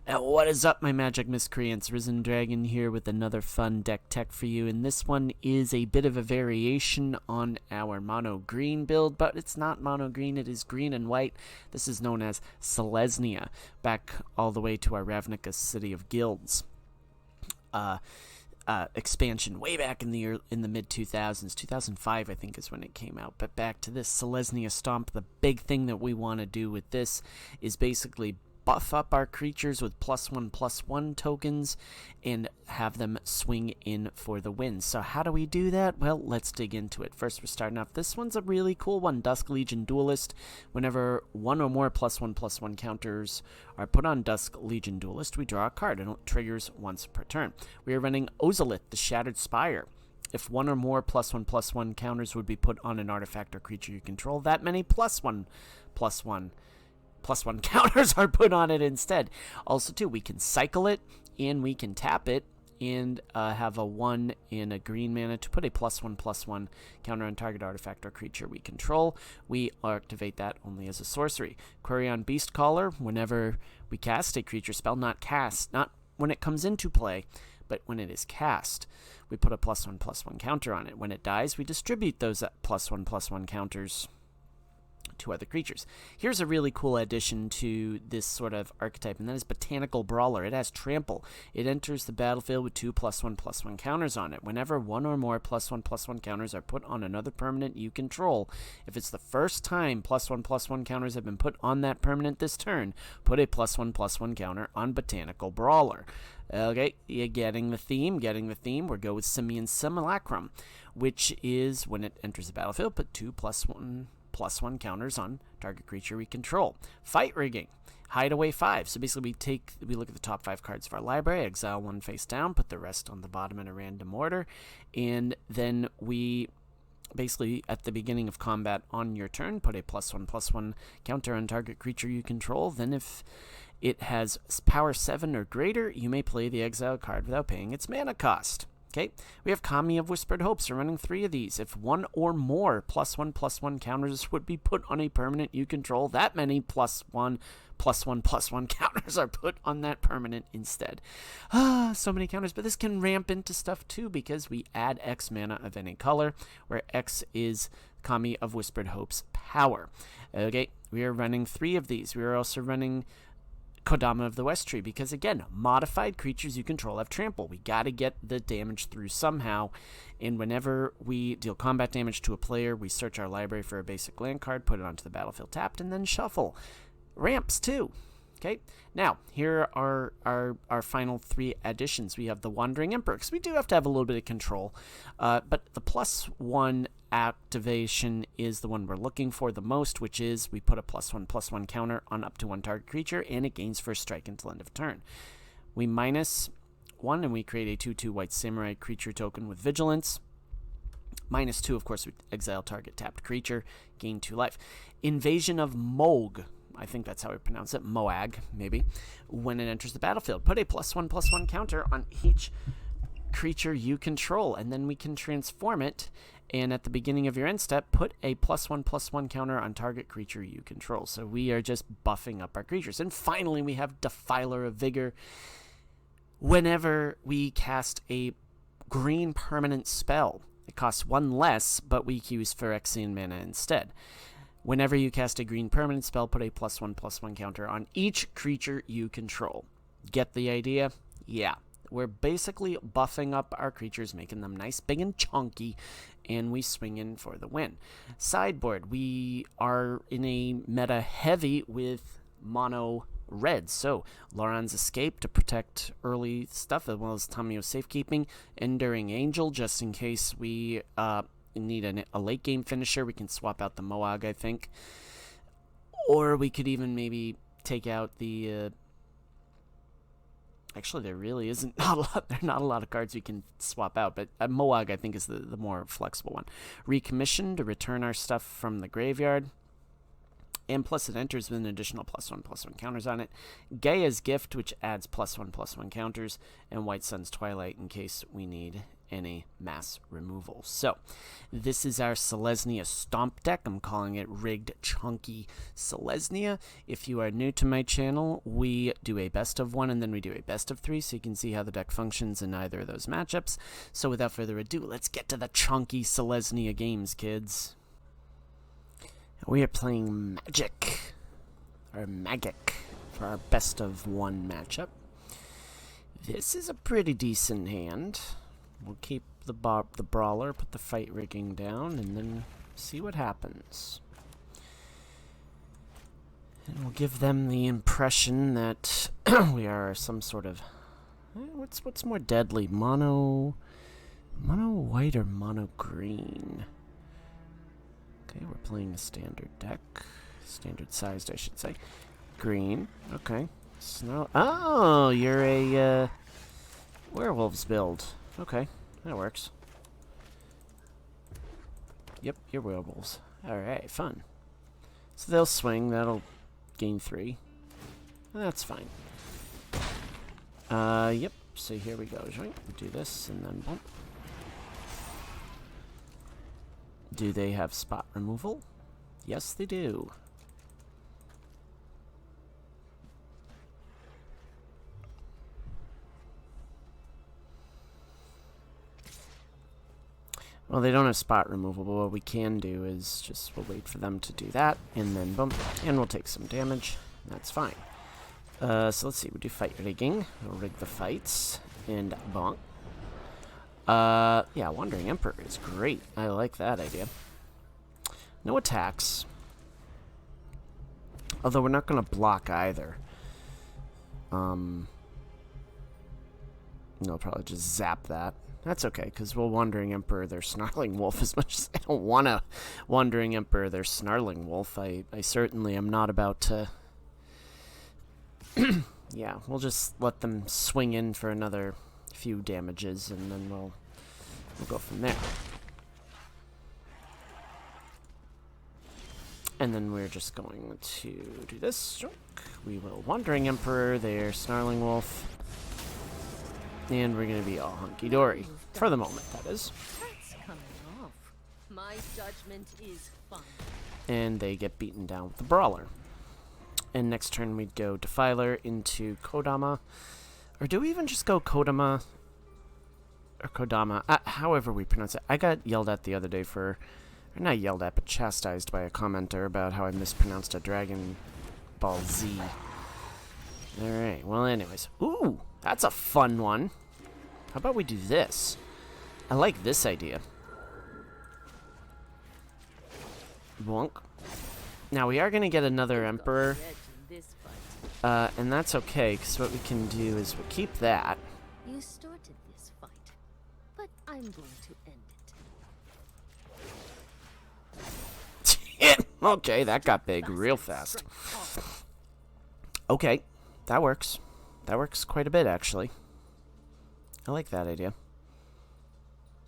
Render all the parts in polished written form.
What is up, my magic miscreants? Risen Dragon here with another fun deck tech for you, and this one is a bit of a variation on our mono green build, but it's not mono green, it is green and white. This is known as Selesnya, back all the way to our Ravnica City of Guilds expansion way back in the mid 2000s. 2005 I think is when it came out. But back to this Selesnya Stomp, the big thing that we want to do with this is basically buff up our creatures with +1/+1 tokens and have them swing in for the win. So how do we do that? Well, let's dig into it. First, we're starting off. This one's a really cool one, Dusk Legion Duelist. Whenever one or more +1/+1 counters are put on Dusk Legion Duelist, we draw a card and it triggers once per turn. We are running Ozolith, the Shattered Spire. If one or more +1/+1 counters would be put on an artifact or creature you control, that many +1/+1 counters are put on it instead. Also, too, we can cycle it and we can tap it and have a 1 and a green mana to put a +1/+1 counter on target artifact or creature we control. We activate that only as a sorcery. Quirion Beastcaller, whenever we cast a creature spell, not when it comes into play, but when it is cast, we put a +1/+1 counter on it. When it dies, we distribute those +1/+1 counters to other creatures. Here's a really cool addition to this sort of archetype, and that is Botanical Brawler. It has Trample. It enters the battlefield with 2 +1/+1 counters on it. Whenever one or more +1/+1 counters are put on another permanent you control, if it's the first time +1/+1 counters have been put on that permanent this turn, put a +1/+1 counter on Botanical Brawler. Okay, you're getting the theme. We'll go with Simian Simulacrum, which is when it enters the battlefield, put 2 +1/+1 counters on target creature we control. Fight Rigging, Hideaway 5. So basically we look at the top 5 cards of our library, exile one face down, put the rest on the bottom in a random order, and then we basically at the beginning of combat on your turn put a +1/+1 counter on target creature you control. Then if it has power 7 or greater, you may play the exile card without paying its mana cost. Okay, we have Kami of Whispered Hopes. We're running 3 of these. If one or more +1/+1 counters would be put on a permanent you control, that many +1/+1 counters are put on that permanent instead. So many counters, but this can ramp into stuff too because we add X mana of any color, where X is Kami of Whispered Hopes power. Okay, we are running 3 of these. We are also running Kodama of the West Tree, because again, modified creatures you control have trample. We got to get the damage through somehow, and whenever we deal combat damage to a player, we search our library for a basic land card, put it onto the battlefield tapped, and then shuffle. Ramps too. Okay, now here are our final 3 additions. We have the Wandering Emperor, because we do have to have a little bit of control, but the +1 activation is the one we're looking for the most, which is we put a +1/+1 counter on up to 1 target creature, and it gains first strike until end of turn. We -1, and we create a 2/2 white samurai creature token with vigilance. -2, of course, we exile target tapped creature, gain 2 life. Invasion of Moog, I think that's how we pronounce it, Moag, maybe. When it enters the battlefield, put a +1/+1 counter on each creature you control, and then we can transform it, and at the beginning of your end step, put a +1/+1 counter on target creature you control. So we are just buffing up our creatures. And finally, we have Defiler of Vigor. Whenever we cast a green permanent spell, it costs 1 less, but we use Phyrexian mana instead. Whenever you cast a green permanent spell, put a +1/+1 counter on each creature you control. Get the idea? Yeah. We're basically buffing up our creatures, making them nice, big, and chunky, and we swing in for the win. Sideboard, we are in a meta heavy with mono red. So Loran's Escape to protect early stuff, as well as Tamio's Safekeeping. Enduring Angel, just in case we need a late game finisher. We can swap out the Moag, I think. Or we could even maybe take out the... Actually, there really isn't not a lot. There are not a lot of cards we can swap out, but Moag, I think, is the more flexible one. Recommission to return our stuff from the graveyard. And plus it enters with an additional +1/+1 counters on it. Gaia's Gift, which adds +1/+1 counters, and White Sun's Twilight in case we need any mass removal. So, this is our Selesnya Stomp deck. I'm calling it Rigged Chonky Selesnya. If you are new to my channel, we do a best of 1 and then we do a best of 3, so you can see how the deck functions in either of those matchups. So without further ado, let's get to the Chonky Selesnya games, kids. We are playing Magic, or Magic, for our best of 1 matchup. This is a pretty decent hand. We'll keep the brawler, put the fight rigging down, and then see what happens. And we'll give them the impression that we are some sort of... what's more deadly? Mono white or mono green? Okay, we're playing a standard deck. Standard sized, I should say. Green. Okay. Oh, you're a werewolves build. Okay, that works. Yep, you're werewolves. Alright, fun. So they'll swing, that'll gain 3. That's fine. Yep, so here we go. We'll do this and then bump. Do they have spot removal? Yes, they do. Well, they don't have spot removal, but what we can do is just we'll wait for them to do that, and then bump, and we'll take some damage. That's fine. So let's see, we'll do fight rigging. We'll rig the fights, and bonk. Yeah, Wandering Emperor is great. I like that idea. No attacks. Although we're not going to block either. No, probably just zap that. That's okay, because we'll Wandering Emperor their Snarling Wolf as much as I don't want to Wandering Emperor their Snarling Wolf. I certainly am not about to... Yeah, we'll just let them swing in for another few damages, and then we'll go from there. And then we're just going to do this. We will Wandering Emperor their Snarling Wolf. And we're going to be all hunky-dory. For the moment, that is. That's coming off. My judgment is fun. And they get beaten down with the Brawler. And next turn we'd go Defiler into Kodama. Or do we even just go Kodama? Or Kodama? However we pronounce it. I got yelled at the other day for... Or not yelled at, but chastised by a commenter about how I mispronounced a Dragon Ball Z. Alright, well anyways. Ooh! That's a fun one. How about we do this? I like this idea. Bonk. Now we are going to get another Emperor. And that's okay, because what we can do is we'll keep that. You started this fight, but I'm going to end it. Okay, that got big real fast. Okay, that works. That works quite a bit, actually. I like that idea.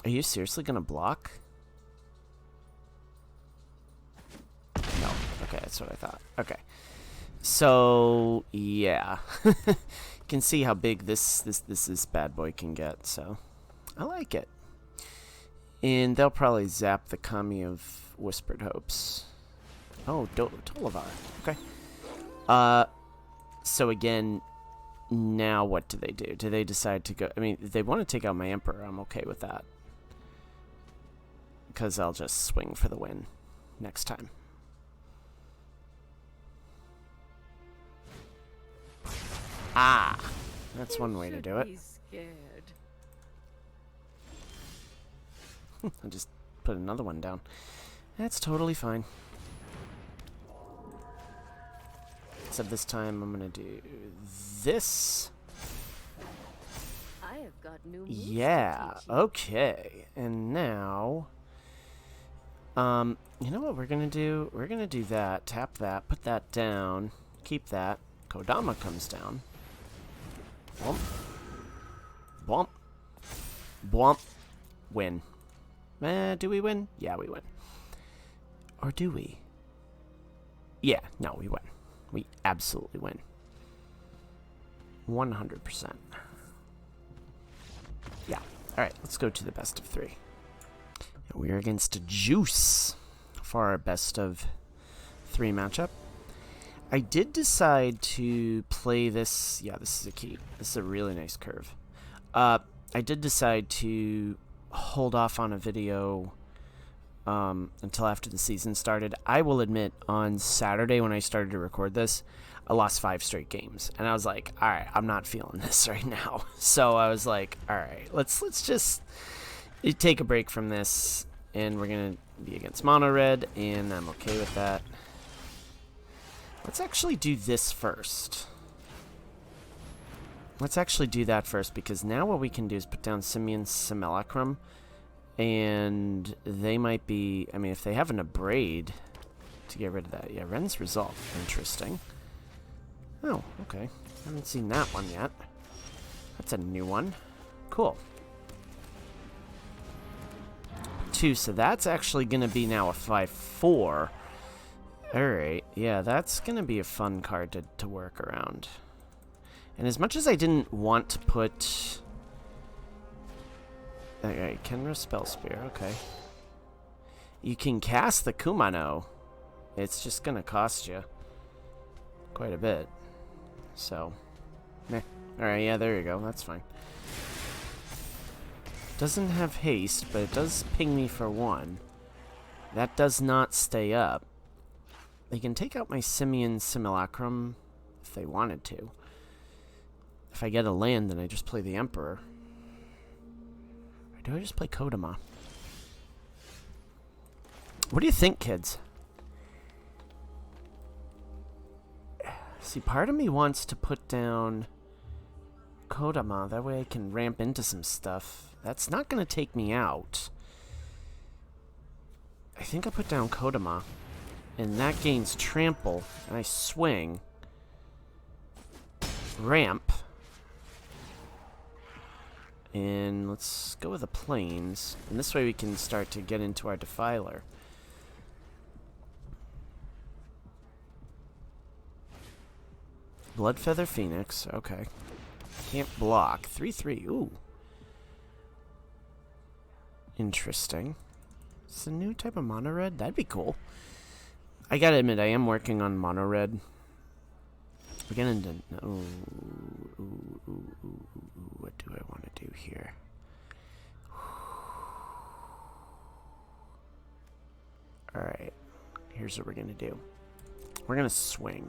Are you seriously gonna block? No. Okay, that's what I thought. Okay. So, yeah. You can see how big this bad boy can get, so I like it. And they'll probably zap the Kami of Whispered Hopes. Oh, Tolivar. Okay. So again, now what do they do? Do they decide to go... I mean, if they want to take out my Emperor, I'm okay with that. Because I'll just swing for the win next time. Ah! That's one way to do it. I'll just put another one down. That's totally fine. Except this time I'm gonna do this. I have got new moves Yeah, to teach you. okay. And now you know what we're gonna do? We're gonna do that, tap that, put that down, keep that. Kodama comes down. Bwomp. Bwomp. Bwomp. Win. Do we win? Yeah, we win. Or do we? Yeah, no, we win. We absolutely win. 100%. Yeah. Alright, let's go to the best of 3. We are against Juice for our best of 3 matchup. I did decide to play this. Yeah, this is a key. This is a really nice curve. I did decide to hold off on a video until after the season started. I will admit, on Saturday when I started to record this, I lost 5 straight games, and I was like, all right, I'm not feeling this right now. So I was like, all right, let's just take a break from this, and we're gonna be against mono red, and I'm okay with that. Let's actually do this first. Let's actually do that first, because now what we can do is put down Simian Simulacrum, and they might be, I mean, if they have an Abrade to get rid of that. Yeah, Ren's Resolve. Interesting. Oh, okay. Haven't seen that one yet. That's a new one. Cool. 2, so that's actually going to be now a 5/4. Alright, yeah, that's going to be a fun card to work around. And as much as I didn't want to put... Alright, Kenra Spell Spear, okay. You can cast the Kumano. It's just going to cost you quite a bit. So, meh. Alright, yeah, there you go. That's fine. Doesn't have haste, but it does ping me for 1. That does not stay up. They can take out my Simian Simulacrum if they wanted to. If I get a land, then I just play the Emperor. Or do I just play Kodama? What do you think, kids? See, part of me wants to put down Kodama. That way I can ramp into some stuff. That's not going to take me out. I think I put down Kodama. And that gains trample. And I swing. Ramp. And let's go with the plains. And this way we can start to get into our Defiler. Bloodfeather Phoenix. Okay. Can't block. 3/3. Ooh. Interesting. It's a new type of mono red? That'd be cool. I gotta admit, I am working on mono red. We're getting into... What do I want to do here? Alright. Here's what we're gonna do. We're gonna swing.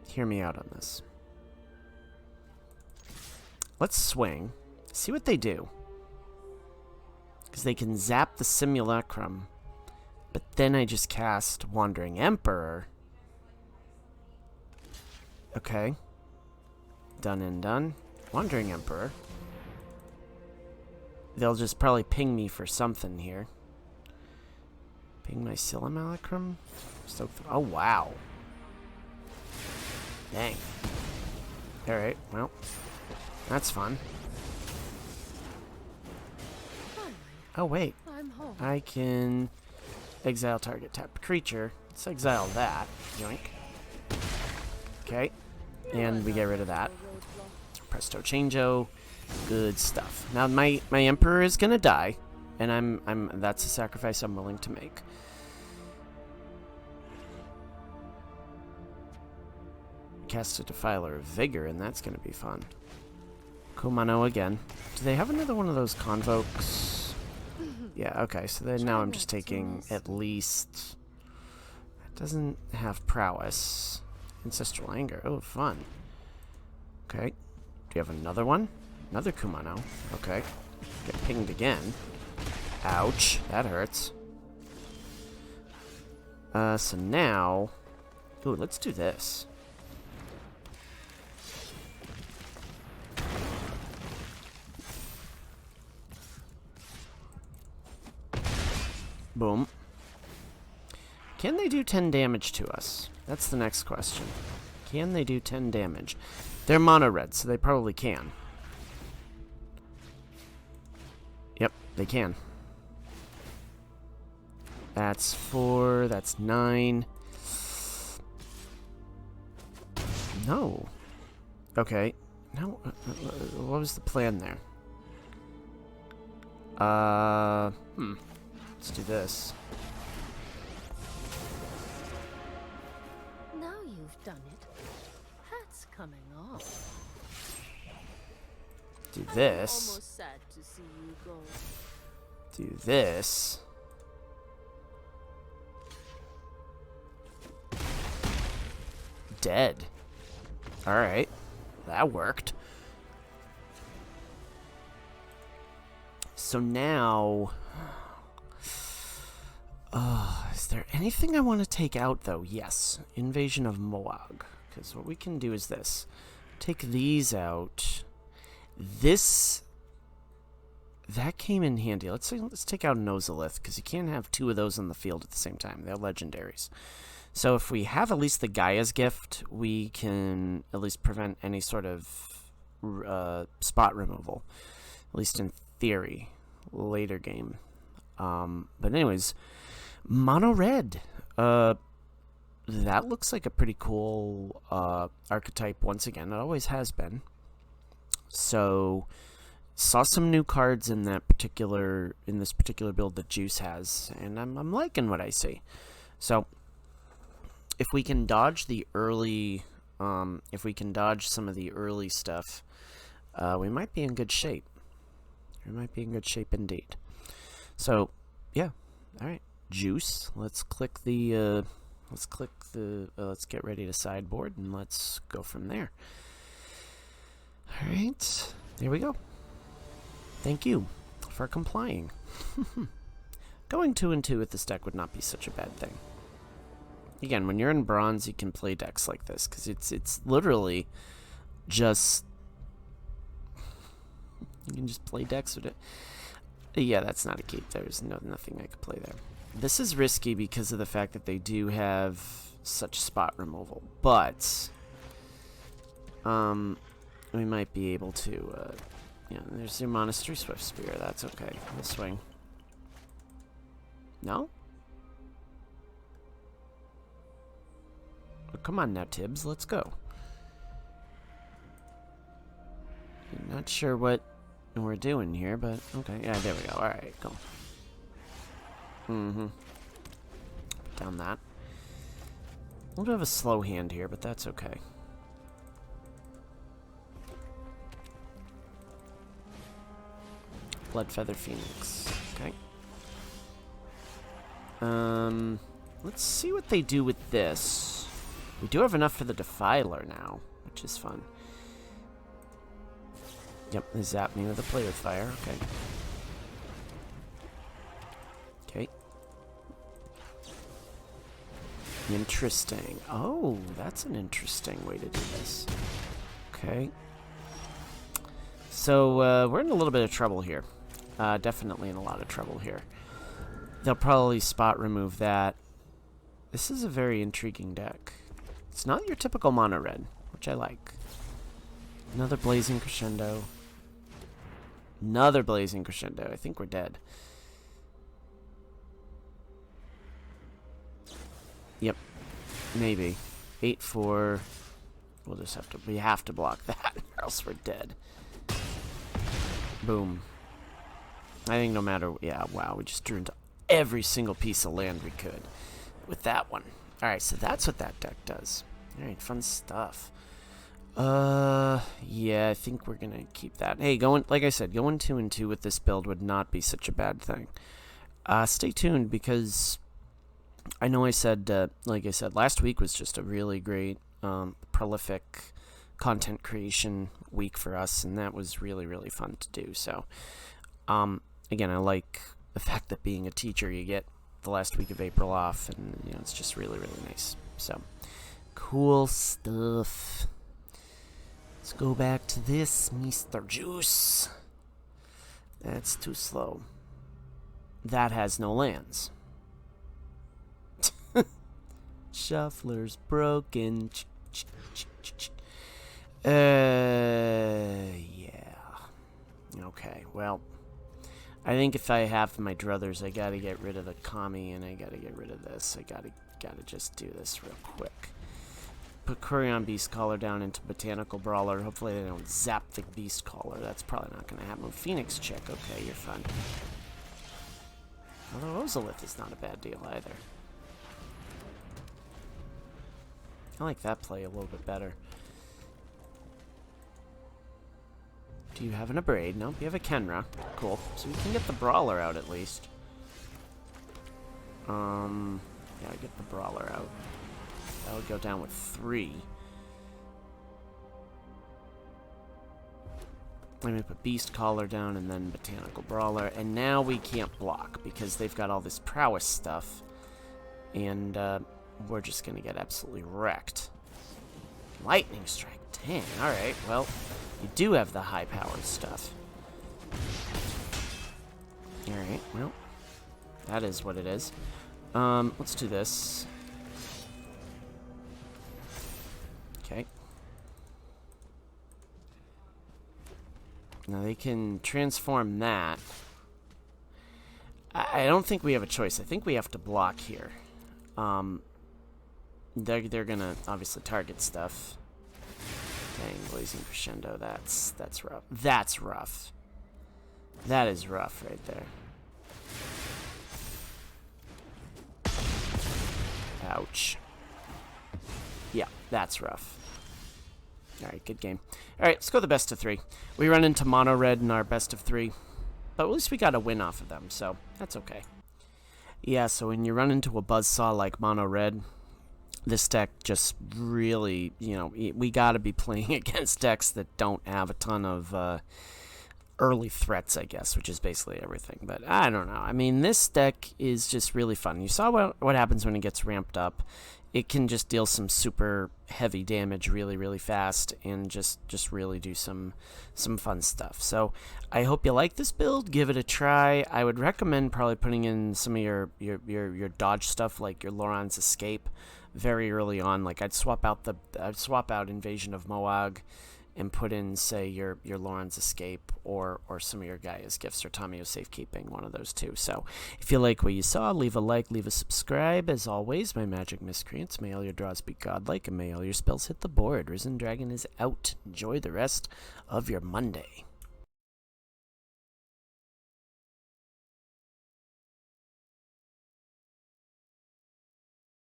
Hear me out on this. Let's swing. See what they do. Because they can zap the Simulacrum. But then I just cast Wandering Emperor. Okay. Done and done. Wandering Emperor. They'll just probably ping me for something here. Ping my Simulacrum? Oh, wow. Dang. Alright, well. That's fun. Oh, wait. I can exile target tapped creature. Let's exile that. Yoink. Okay. And we get rid of that. Presto Changeo. Good stuff. Now my Emperor is gonna die. And that's a sacrifice I'm willing to make. Cast a Defiler of Vigor, and that's gonna be fun. Kumano again. Do they have another one of those Convokes? Yeah, okay, so then now I'm just taking at least... It doesn't have Prowess. Ancestral Anger. Oh, fun. Okay. Do you have another one? Another Kumano. Okay. Get pinged again. Ouch. That hurts. So now... Ooh, let's do this. Boom. Can they do 10 damage to us? That's the next question. Can they do 10 damage? They're mono red, so they probably can. Yep, they can. That's 4. That's 9. No. Okay. No. What was the plan there? Let's do this. Now you've done it. Hat's coming off. Do I'm this. almost sad to see you go. Do this. Dead. Alright. That worked. So now... is there anything I want to take out, though? Yes. Invasion of Moag. Because what we can do is this. Take these out. This... That came in handy. Let's take out Nozalith, because you can't have 2 of those on the field at the same time. They're legendaries. So if we have at least the Gaia's Gift, we can at least prevent any sort of spot removal. At least in theory. Later game. But anyways, Mono Red. That looks like a pretty cool archetype once again. It always has been. So... Saw some new cards in this particular build that Juice has, and I'm liking what I see. So, if we can dodge the early, if we can dodge some of the early stuff, we might be in good shape. We might be in good shape indeed. So, yeah, all right, Juice. Let's click the, let's get ready to sideboard, and let's go from there. All right, there we go. Thank you for complying. Going 2 and 2 with this deck would not be such a bad thing. Again, when you're in bronze, you can play decks like this because it's literally just you can just play decks with it. Yeah, that's not a keep. There's nothing I could play there. This is risky because of the fact that they do have such spot removal, but we might be able to. Yeah, there's your Monastery Swift Spear. That's okay. We'll swing. No? Oh, come on now, Tibbs. Let's go. I'm not sure what we're doing here, but okay. Yeah, there we go. Alright, go. Put down that. A little bit of a slow hand here, but that's okay. Bloodfeather Phoenix. Okay. Let's see what they do with this. We do have enough for the Defiler now, which is fun. Yep, they zap me with a Play with Fire. Okay. Okay. Interesting. Oh, that's an interesting way to do this. Okay. So, we're in a little bit of trouble here. Definitely in a lot of trouble here. They'll probably spot remove that. This is a very intriguing deck. It's not your typical mono red, which I like. Another Blazing Crescendo. Another Blazing Crescendo. I think we're dead. Yep. Maybe. 8-4. We'll just have to... We have to block that, or else we're dead. Boom. I think no matter... Yeah, wow. We just drew into every single piece of land we could with that one. Alright, so that's what that deck does. Alright, fun stuff. Yeah, I think we're gonna keep that. Hey, like I said, going 2 and 2 with this build would not be such a bad thing. Stay tuned because I know I said, like I said, last week was just a really great, prolific content creation week for us, and that was really, really fun to do. So, again, I like the fact that being a teacher, you get the last week of April off, and you know, it's just really, really nice. So, cool stuff. Let's go back to this, Mr. Juice. That's too slow. That has no lands. Shuffler's broken. Yeah. Okay, well, I think if I have my druthers, I gotta get rid of the Kami, and I gotta get rid of this. I gotta just do this real quick. Put Courion Beast Caller down into Botanical Brawler. Hopefully they don't zap the Beast Caller. That's probably not gonna happen. Phoenix Chick, okay, you're fun. Although Ozolith is not a bad deal either. I like that play a little bit better. Do you have an Abrade? Nope, you have a Kenra. Cool. So we can get the Brawler out at least. Yeah, get the Brawler out. That would go down with 3. Let me put Beast Caller down and then Botanical Brawler. And now we can't block because they've got all this prowess stuff. And we're just going to get absolutely wrecked. Lightning Strike. Dang, alright, well, you do have the high-powered stuff. Alright, well, that is what it is. Let's do this. Okay. Now they can transform that. I don't think we have a choice. I think we have to block here. They're gonna obviously target stuff. Dang, Blazing Crescendo, that's rough. That's rough. That is rough right there. Ouch. Yeah, that's rough. Alright, good game. Alright, let's go the best of 3. We run into Mono Red in our best of 3. But at least we got a win off of them, so that's okay. Yeah, so when you run into a Buzzsaw like Mono Red, this deck just really, you know, we gotta be playing against decks that don't have a ton of early threats, I guess, which is basically everything. But I don't know. I mean, this deck is just really fun. You saw what happens when it gets ramped up. It can just deal some super heavy damage really, really fast and just really do some fun stuff. So I hope you like this build. Give it a try. I would recommend probably putting in some of your dodge stuff like your Loran's Escape very early on. Like I'd swap out Invasion of Moag and put in, say, your Loran's Escape or some of your Gaia's Gifts or Tamiyo's Safekeeping, one of those two. So if you like what you saw, leave a like, leave a subscribe. As always, my magic miscreants, may all your draws be godlike and may all your spells hit the board. Risen Dragon is out. Enjoy the rest of your Monday.